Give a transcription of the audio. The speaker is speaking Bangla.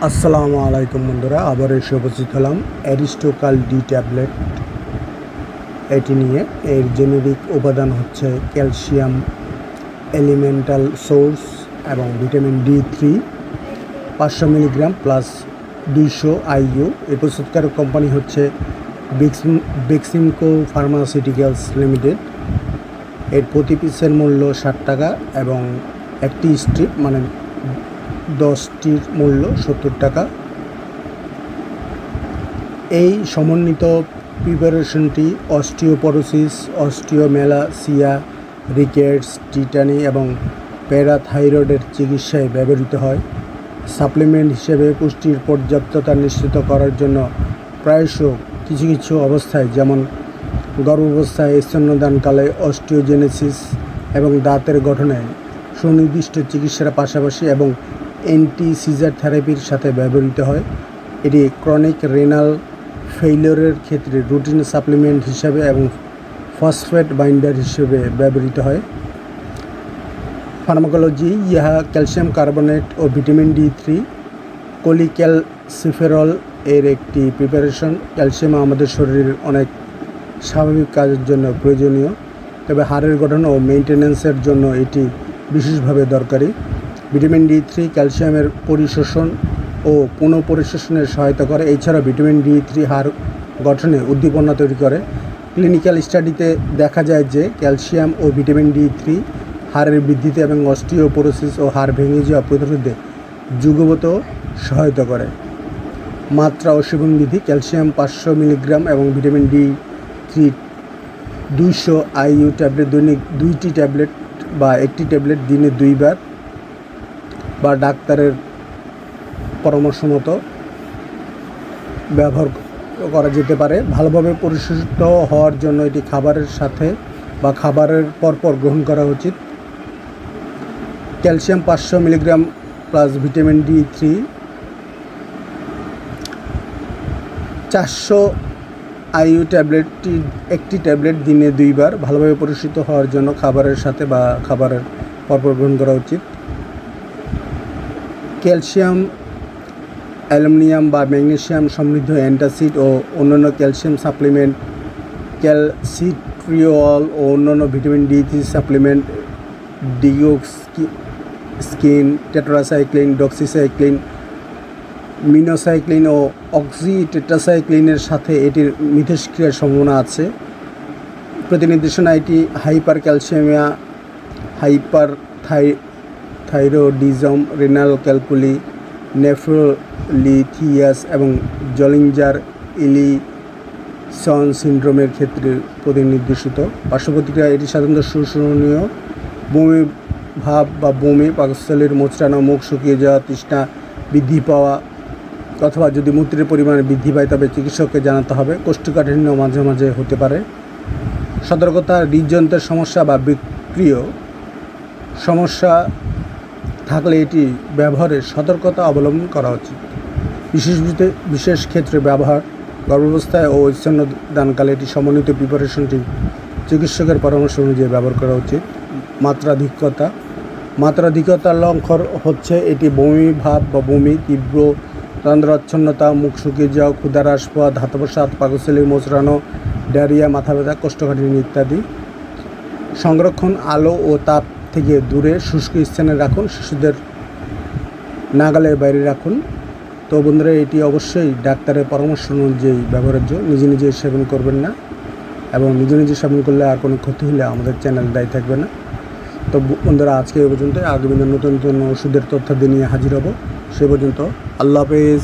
আসসালামু আলাইকুম বন্ধুরা, আবার এসে উপস্থিত হলাম অ্যারিস্টোকাল ডি ট্যাবলেট এটি নিয়ে। এর জেনেরিক উপাদান হচ্ছে ক্যালসিয়াম, এলিমেন্টাল সোর্স এবং vitamin D3 500 milligram plus 200 IU। এই প্রস্তুতকারক কোম্পানি হচ্ছে বেক্সিমকো ফার্মাসিউটিক্যালস লিমিটেড। এর প্রতি পিসের মূল্য 60 টাকা এবং একটি স্ট্রিপ মানে 10টির মূল্য 70 টাকা। এই সমন্বিত প্রিপারেশনটি অস্টিওপরোসিস, অস্টিওমেলাসিয়া, রিকেটস, টিটানি এবং প্যারাথাইরয়েডের চিকিৎসায় ব্যবহৃত হয়। সাপ্লিমেন্ট হিসেবে পুষ্টির পর্যাপ্ততা নিশ্চিত করার জন্য প্রায়শ কিছু কিছু অবস্থায়, যেমন গর্ভাবস্থায়, স্তন্যদানকালে, অস্টিওজেনেসিস এবং দাঁতের গঠনে সুনির্দিষ্ট চিকিৎসার পাশাপাশি এবং অ্যান্টি সিজার থেরাপির সাথে ব্যবহৃত হয়। এটি ক্রনিক রেনাল ফেইলিওরের ক্ষেত্রে রুটিন সাপ্লিমেন্ট হিসেবে এবং ফসফেট বাইন্ডার হিসেবে ব্যবহৃত হয়। ফার্মাকোলজি: ইহা ক্যালসিয়াম কার্বনেট ও ভিটামিন D3 কোলিক্যালসিফেরল এর একটি প্রিপারেশন। ক্যালসিয়াম আমাদের শরীরের অনেক স্বাভাবিক কাজের জন্য প্রয়োজনীয়, তবে হাড়ের গঠন ও মেইনটেন্যান্সের জন্য এটি বিশেষভাবে দরকারি। ভিটামিন D3 ক্যালসিয়ামের পরিশোষণ ও পুনঃপরিশোষণে সহায়তা করে। এছাড়াও ভিটামিন D3 হাড় গঠনে উদ্দীপনা তৈরি করে। ক্লিনিক্যাল স্টাডিতে দেখা যায় যে ক্যালসিয়াম ও ভিটামিন D3 হাড়ের বৃদ্ধিতে এবং অস্টিওপোরোসিস ও হাড় ভেঙে যাওয়া প্রতিরোধে যুগপত সহায়তা করে। মাত্রা ও সেবন বিধি: ক্যালসিয়াম 500 মিলিগ্রাম এবং ভিটামিন D3 200 IU ট্যাবলেট দৈনিক 2টি ট্যাবলেট বা একটি ট্যাবলেট দিনে 2 বার বা ডাক্তারের পরামর্শ মতো ব্যবহার করা যেতে পারে। ভালোভাবে পরিশোধিত হওয়ার জন্য এটি খাবারের সাথে বা খাবারের পরপর গ্রহণ করা উচিত। Calcium 500 milligram plus vitamin D3 400 IU ট্যাবলেটটি একটি ট্যাবলেট দিনে 2 বার ভালোভাবে পরিশোধিত হওয়ার জন্য খাবারের সাথে বা খাবারের পরপর গ্রহণ করা উচিত। ক্যালসিয়াম, অ্যালুমিনিয়াম বা ম্যাগনেসিয়াম সমৃদ্ধ অ্যান্টাসিড ও অন্যান্য ক্যালসিয়াম সাপ্লিমেন্ট, ক্যালসিট্রিওল ও অন্যান্য ভিটামিন D3 সাপ্লিমেন্ট, ডিওক্সিস্কিন, টেট্রাসাইক্লিন, ডক্সিসাইক্লিন, মিনোসাইক্লিন ও অক্সিটেট্রাসাইক্লিনের সাথে এটির মিথস্ক্রিয়ার সম্ভাবনা আছে। প্রতিনির্দেশনা: এটি hypercalcaemia, hyperthyroidism, renal calculi, nephrolithiasis এবং জলিঞ্জার ইলিসন সিন্ড্রোমের ক্ষেত্রে প্রতিনির্দেশিত। পার্শ্বপ্রতিক্রিয়া: এটি সাধারণত শোষণীয়, বমি ভাব বা বমি, পাকস্থলীর মোচড়ানো, মুখ শুকিয়ে যাওয়া, তৃষ্ণা বৃদ্ধি পাওয়া অথবা যদি মূত্রের পরিমাণ বৃদ্ধি পায় তবে চিকিৎসককে জানাতে হবে। কোষ্ঠকাঠিন্য মাঝে মাঝে হতে পারে। সতর্কতা: হৃদযন্ত্রের সমস্যা বা বিক্রিয় সমস্যা থাকলে এটি ব্যবহারে সতর্কতা অবলম্বন করা উচিত। বিশেষ ক্ষেত্রে ব্যবহার: গর্ভাবস্থায় ও স্তন্যদানকালে এটি সমন্বিত প্রিপারেশনটি চিকিৎসকের পরামর্শ অনুযায়ী ব্যবহার করা উচিত। মাত্রাধিকতার লক্ষণ হচ্ছে এটি বমি ভাব বা বমি, তীব্র তন্দ্রাচ্ছন্নতা, মুখ শুকিয়ে যাওয়া, ক্ষুধা হ্রাস পাওয়া, ধাতবসাত, পাকস্থলীর মোচড়ানো, ডায়রিয়া, মাথা ব্যথা, কোষ্ঠকাঠিন্য ইত্যাদি। সংরক্ষণ: আলো ও তাপ থেকে দূরে শুষ্ক স্থানে রাখুন, শিশুদের নাগালের বাইরে রাখুন। তো বন্ধুরা, এটি অবশ্যই ডাক্তারের পরামর্শ অনুযায়ী ব্যবহার্য। নিজে নিজে সেবন করবেন না, এবং নিজে নিজে সেবন করলে আর কোনো ক্ষতি হলে আমাদের চ্যানেল দায়ী থাকবে না। তো বন্ধুরা, আজকে এই পর্যন্ত। আগামী দিন নতুন নতুন ওষুধের তথ্য নিয়ে হাজির হব। সে পর্যন্ত আল্লাহ হাফেজ।